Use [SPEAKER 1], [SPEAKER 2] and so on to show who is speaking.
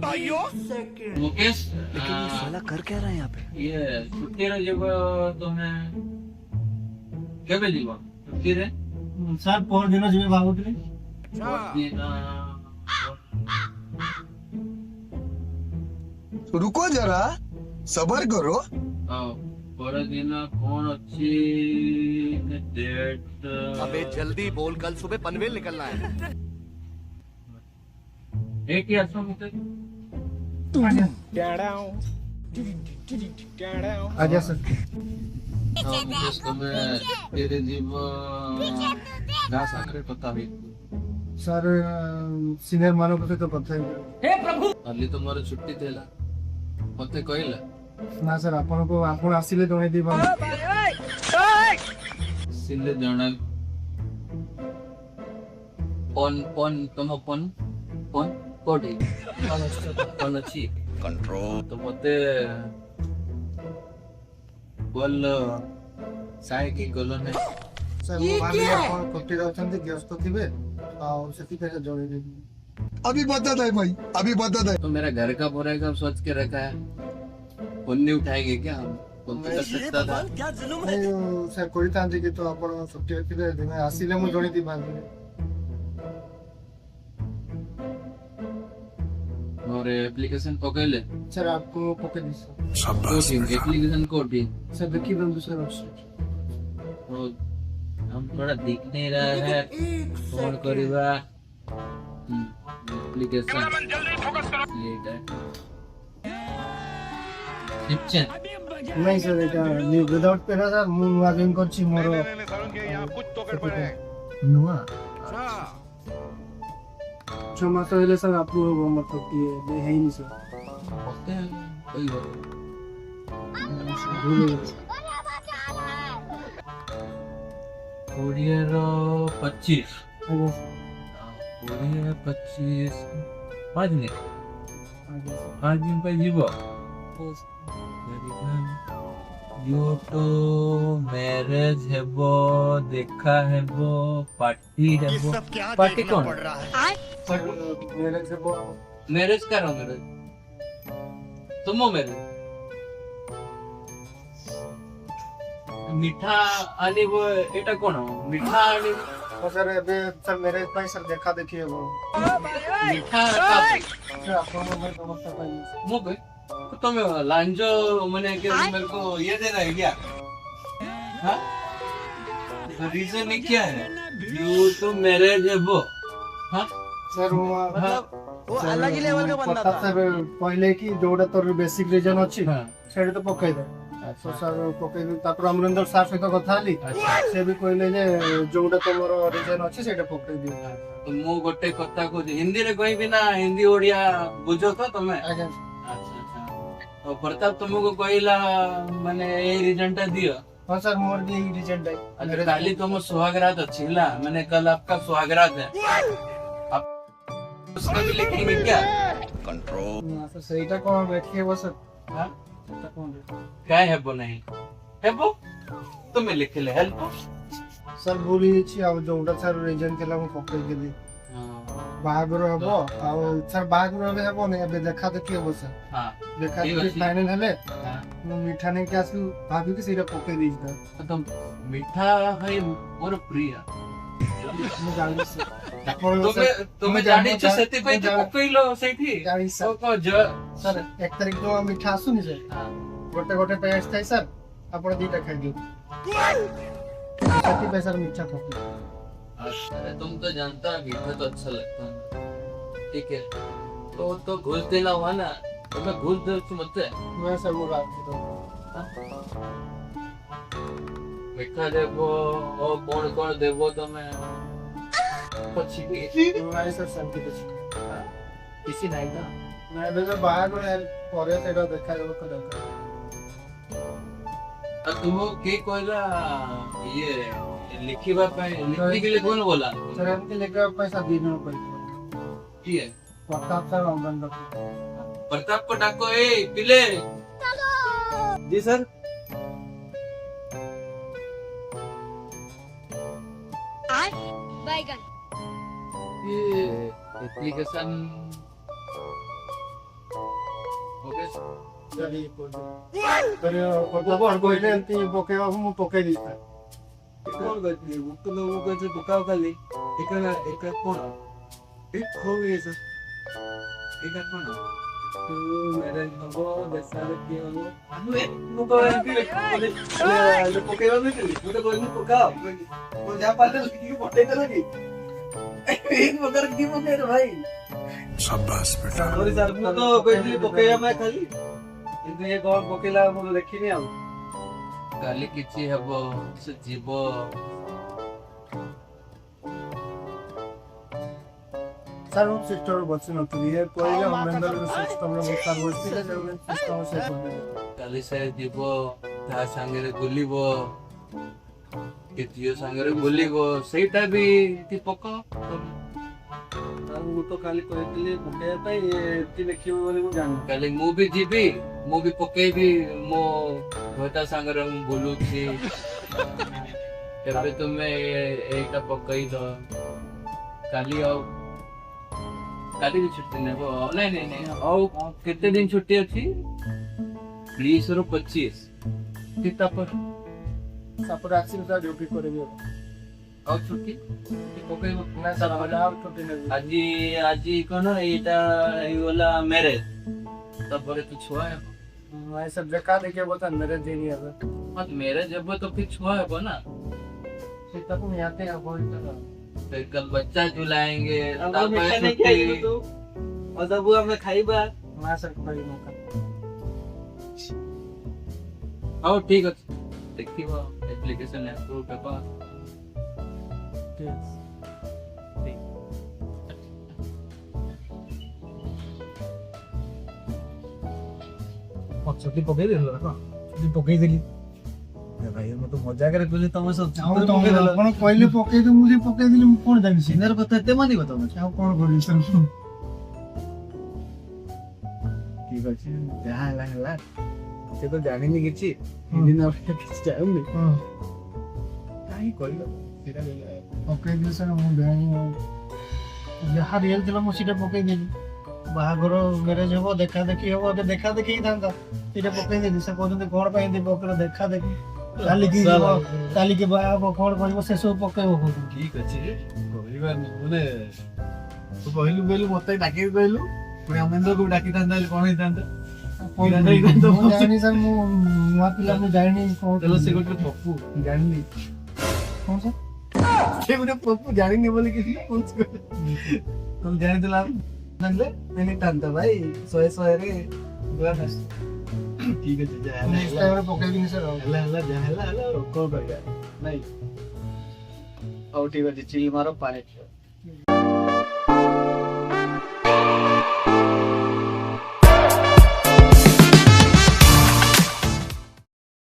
[SPEAKER 1] मुकेश
[SPEAKER 2] लेकिन ये साला कर क्या रहा है यहाँ पे?
[SPEAKER 1] ये छुट्टी रे जब तुम्हें केबे जीव छुट्टी रे
[SPEAKER 3] सर पर दिन जीवे भाबुतली
[SPEAKER 1] दिन
[SPEAKER 4] रुको जरा सबर करो।
[SPEAKER 1] पर दिन कौन अच्छी डेट
[SPEAKER 2] अबे जल्दी बोल, कल सुबह पनवेल निकलना है।
[SPEAKER 1] एक ही असम मुकेश
[SPEAKER 3] आजा सर
[SPEAKER 1] मुकेश तुम्हें तेरे जीव घास आकर पता भी
[SPEAKER 3] सर सीनियर मानव को तो पता है
[SPEAKER 1] ಅಲ್ಲಿ तुम्हारे छुट्टी थेला मते कहला
[SPEAKER 3] ना सर आपको आपण आसिले जणे दिबा
[SPEAKER 1] सिले जणा पन पन तुम पन पन कोडी पन अछि कंट्रोल तो मते बोल साय की गलने
[SPEAKER 3] सर वो भाभी आपण कोटी रहछन व्यस्त थिबे आ सेति पे जणे देबी
[SPEAKER 4] अभी बताता है भाई, अभी बताता है।
[SPEAKER 1] तो मेरा घर का पूरा काम सोच के रखा है फोन नहीं उठाएंगे क्या हम फोन तो कर सकता था
[SPEAKER 3] नहीं सर कोई तांती कि तो आपण छुट्टी थिबे दिन आसिले मु जणे दिबा
[SPEAKER 1] और एप्लीकेशन पकड़ले
[SPEAKER 3] सर आपको पके दी
[SPEAKER 1] एप्लीकेशन कोडी
[SPEAKER 3] सर देखिए बंधु सर ऑप्शन
[SPEAKER 1] तो हम थोड़ा दिख नहीं रहा है फोन करीबा एप्लीकेशन लेटर शिपचन
[SPEAKER 3] नहीं सर এটা নিউ উইদাউট পেরা স্যার মু নুয়া জয়েন করছি মোর নুয়া क्षमा तो हेले सर आपको मतलब कि दे है नहीं सर
[SPEAKER 1] होते हैं कोई बात
[SPEAKER 3] भूल गए
[SPEAKER 1] कोरियर 25 कोरियर 25 5 दिन 5 दिन पे जीवो यो तो मैरिज हेबो देखा हेबो पार्टी हेबो पार्टी कौन
[SPEAKER 3] सर मेरे से वो
[SPEAKER 1] मैरिज करो मैरिज तुम मैरिज मिठा आणि वो एटा कोण मिठा आणि
[SPEAKER 3] सर एबे सर मेरे पाई सर देखा देखिए वो
[SPEAKER 1] मिठा कापे
[SPEAKER 3] सर आपको मैं समझता पाई
[SPEAKER 1] मोगे तुम लांजो मने के मेरे को ये देना है क्या हाँ रीजन क्या है यू तो मैरिज है वो हाँ
[SPEAKER 3] सर वो
[SPEAKER 2] वो अलग ही लेवल का बंदा था।
[SPEAKER 3] सर पहले की जोड़ा तोर बेसिक रीजन अछि
[SPEAKER 1] हाँ
[SPEAKER 3] सेडी तो पकाई दे तो सर पकाई दे तापर अमरेंद्र सर सहित कथा हली से भी कहले जे जोड़ा तोमरो रीजन अछि सेटा पकाई दियो
[SPEAKER 1] तो मु गोटे कथा को हिंदी रे कोई भी ना हिंदी ओडिया बुझो तो तमे
[SPEAKER 3] आगे
[SPEAKER 1] अच्छा अच्छा तो प्रताप तुमको कहला माने ए रीजन टा दियो
[SPEAKER 3] हां सर मोर भी रीजन है
[SPEAKER 1] अच्छा काली तुम सुहागरात अछि ला मैंने कल आपका सुहागरात है आप उसका भी लिखेंगे क्या
[SPEAKER 3] कंट्रोल सर सेटा कोन बैठिए वो सर
[SPEAKER 1] हाँ
[SPEAKER 3] सेटा कोन
[SPEAKER 1] क्या है वो नहीं है वो तुम्हें लिख ले हेल्प
[SPEAKER 3] सर बोली छी अब जोड़ा सर रीजन केला मु पकाई गेली बाहागर हबो आ सर बाहागर हबो ने अब देखा देखिए वो सर
[SPEAKER 1] हाँ
[SPEAKER 3] देखा
[SPEAKER 1] ठीक
[SPEAKER 3] देखि
[SPEAKER 1] अछि।
[SPEAKER 3] फाइनल हले
[SPEAKER 1] हाँ
[SPEAKER 3] मु मीठा ने क्या सु भाभी के सीधा पकाई दी था
[SPEAKER 1] तो मीठा है मोर प्रिय
[SPEAKER 3] मु जानि सर
[SPEAKER 1] तुम्हें जानी छ सेति पे तो पकइलो सेठी
[SPEAKER 3] जानि
[SPEAKER 1] ओ
[SPEAKER 3] सर
[SPEAKER 1] को जो
[SPEAKER 3] सर एक तारीख जो मीठा आसुनी सर गोटे गोटे पेस्ट थाई सर आपण दीटा खाइ दियो सेति पे सर मीठा पकाई
[SPEAKER 1] अरे तुम तो जानता है मीठा तो अच्छा लगता है ठीक है तो घुस देना हुआ ना तो मैं घुस दे तू मत
[SPEAKER 3] मैं सर वो रात को
[SPEAKER 1] मीठा देवो ओ कौन कौन देवो तो मैं पछी की
[SPEAKER 3] नहीं सर शांति पे
[SPEAKER 1] किसी नहीं था
[SPEAKER 3] मैं बेटा बाहर में परे सेटा देखा जाबो कदा
[SPEAKER 1] तुम के कोइला ये लिखिबा पे लिखने के लिए कौन बोला
[SPEAKER 3] सर हमके लेकर पैसा देना पड़ेगा
[SPEAKER 1] ठीक है
[SPEAKER 3] प्रताप सर बंद
[SPEAKER 1] प्रताप को डाको ए पिले
[SPEAKER 2] जी सर।
[SPEAKER 1] ये एप्लीकेशन ଓକେ
[SPEAKER 3] କରିଦେବ ଆଉ କହିଲେ ଏମିତି ପକେଇବାକୁ ମୁଁ ପକେଇ ଦେଇଥାଏ।
[SPEAKER 1] କଣ କହିଥିଲି ମୁଁ କହିଥିଲି ପକାଅ ଖାଲି ଏକା କଣ हो गई सर एक कौन तू मेरे नंबो जैसा कि हो ମୁଁ ତ ଏମିତି ପକେଇବା ମୁଁ ତ କହିଲି ପକାଅ ମୁଁ ଯାହା ପାଇଲେ ଲେଖିକି ପଠେଇ ଦେଲା କି एक प्रकार की पकेଇ रे भाई
[SPEAKER 4] शाबाश बेटा
[SPEAKER 1] ସରି ସାର୍ ମୁଁ ତ କହିଥିଲି ପକେଇବା ପାଇଁ ଖାଲି କିନ୍ତୁ ଏ କଣ ପକେଇଲା ମୁଁ ଦେଖିନି ଆଉ କାଲି କିଛି ହେବ ସେ ଯିବ
[SPEAKER 3] ସାର୍ ମୁଁ ସିଷ୍ଟମରେ ବସି ନଥିଲି ଇଏ କହିଲେ ଅମରେନ୍ଦ୍ର ସିଷ୍ଟମରେ ସାର୍ ବସିଥିଲେ ସିଷ୍ଟମ ସେ କରିଦେଲେ।
[SPEAKER 1] କାଲି ସେ ଯିବ ତା ସାଙ୍ଗରେ ବୁଲିବ କି ଝିଅ ସାଙ୍ଗରେ ବୁଲିବ ସେଇଟା ବି ଏଠି ପକାଅ
[SPEAKER 3] ମୁଁ ତ କାଲି କହିଥିଲି ପକେଇବା ପାଇଁ ଏମିତି ଲେଖିବ ବୋଲି ମୁଁ ଜାଣିନି।
[SPEAKER 1] କାଲି ମୁଁ ବି ଯିବି ମୁଁ ବି ପକେଇବି ମୋ ଝିଅଟା ସାଙ୍ଗରେ ମୁଁ ବୁଲୁଛି ଏବେ ତୁମେ ଏଇଟା ପକେଇଲ କାଲି ଆଉ କାଲି ବି ଛୁଟି ନେବ ନାଇଁ ନାଇଁ ନାଇଁ ଆଉ କେତେ ଦିନ ଛୁଟି ଅଛି 20 ରୁ 25 ତାପରେ
[SPEAKER 3] ତାପରେ ଆସିଲେ ସାର୍ ଡ୍ୟୁଟି କରିବି
[SPEAKER 1] ଆଉ ଛୁଟି ପକେଇବ
[SPEAKER 3] ନା ସାର୍ ଆମେ ଆଉ ଛୁଟି ନେବି।
[SPEAKER 1] ଆଜି ଆଜି କଣ ଏଇଟା ହେଇଗଲା ମ୍ୟାରେଜ ତାପରେ ତ ଛୁଆ ହେବ
[SPEAKER 3] ନାଇଁ ସାର୍ ଦେଖା ଦେଖିବ ସାର୍ ମ୍ୟାରେଜ ହେଇନି ଏବେ
[SPEAKER 1] ମ୍ୟାରେଜ ହେବ ତ फिर ଛୁଆ ହେବ ना
[SPEAKER 3] ସେଇଟା ତ ନିହାତି ହବ
[SPEAKER 1] फिर कल बच्चा झुलाएंगे
[SPEAKER 3] और सब हमें खाइबा ना सर खाई मौका
[SPEAKER 1] ହଉ ଠିକ ଅଛି ଦେଖିବ ଆପ୍ଲିକେସନ ଆପ୍ରୁଭ ହେବ
[SPEAKER 3] ଛୁଟି ପକେଇ ଦେଲ ନା ଛୁଟି ପକେଇ ଦେଲି
[SPEAKER 1] ଭାଇ ମୁଁ ତ ମଜାକରେ କହିଲି ତମେ ସବୁ
[SPEAKER 3] ଆପଣ କହିଲେ ପକେଇ ଦେ ମୁଁ ପକେଇ ଦେଲି ମୁଁ କଣ ଜାଣିଛି
[SPEAKER 1] ସିନିୟର କଥା ଏତେ ମାନିବ ତମେ
[SPEAKER 3] ଆଉ କଣ କରିବି ସାର୍
[SPEAKER 1] ଠିକ ଅଛି ଯାହା ହେଲା ହେଲା ସେ ତ ଜାଣିନି କିଛି ଦିନ କିଛି ଜାଣୁନି କାହିଁ କହିଲ ସେଇଟା
[SPEAKER 3] ପକେଇ ଦେଲି ସାର୍ ମୁଁ ଜାଣିନି ଯାହା ରିଏଲ ଥିଲା ମୁଁ ସେଇଟା ପକେଇ ଦେଲି ବାହାଘର ମ୍ୟାରେଜ ହବ ଦେଖା ଦେଖି ହବ ଏବେ ଦେଖା ଦେଖି ହେଇଥାନ୍ତା ସେଇଟା ପକେଇ ଦେଲି ସେ କହୁଛନ୍ତି କଣ ପାଇଁ ଏମିତି ପକେଇଲ ଦେଖା ଦେଖି କାଲିକି ବାହା ହବ କଣ କରିବ ସେ ସବୁ ପକେଇବ କହୁଛନ୍ତି।
[SPEAKER 1] ଠିକ ଅଛି କହିବାନି ମାନେ ତୁ କହିଲୁ କହିଲୁ ମତେ ଡାକିକି କହିଲୁ ପୁଣି ଅମେନ୍ଦ୍ରକୁ ଡାକିଥାନ୍ତା ହେଲେ କଣ ହେଇଥାନ୍ତା
[SPEAKER 3] ମୁଁ ଜାଣିନି ସାର୍ ମୁଁ ନୂଆ ପିଲା ମୁଁ ଜାଣିନି କଣ
[SPEAKER 1] ତାହେଲେ ସେ ଗୋଟେ ପପୁ ଜାଣିନି
[SPEAKER 3] କଣ ସାର୍
[SPEAKER 1] ସେ ଗୋଟେ ପପୁ ଜାଣିନି ବୋଲି କିଛି ତମେ ଜାଣିଥିଲା ଜାଣିଲେ ଜାଣିଥାନ୍ତା ଭାଇ 100ରେ ଠିକ ଅଛି ଯାହା
[SPEAKER 3] ନେକ୍ସଟ ଟାଇମରେ ପକେଇବିନି ସାର୍
[SPEAKER 1] ହେଲା ହେଲା ଯାହା ହେଲା ହେଲା କଣ କରିବା ନାଇଁ ହଉ ଠିକ ଅଛି ଚିଲ୍ ମାର ପାଣି ପିଅ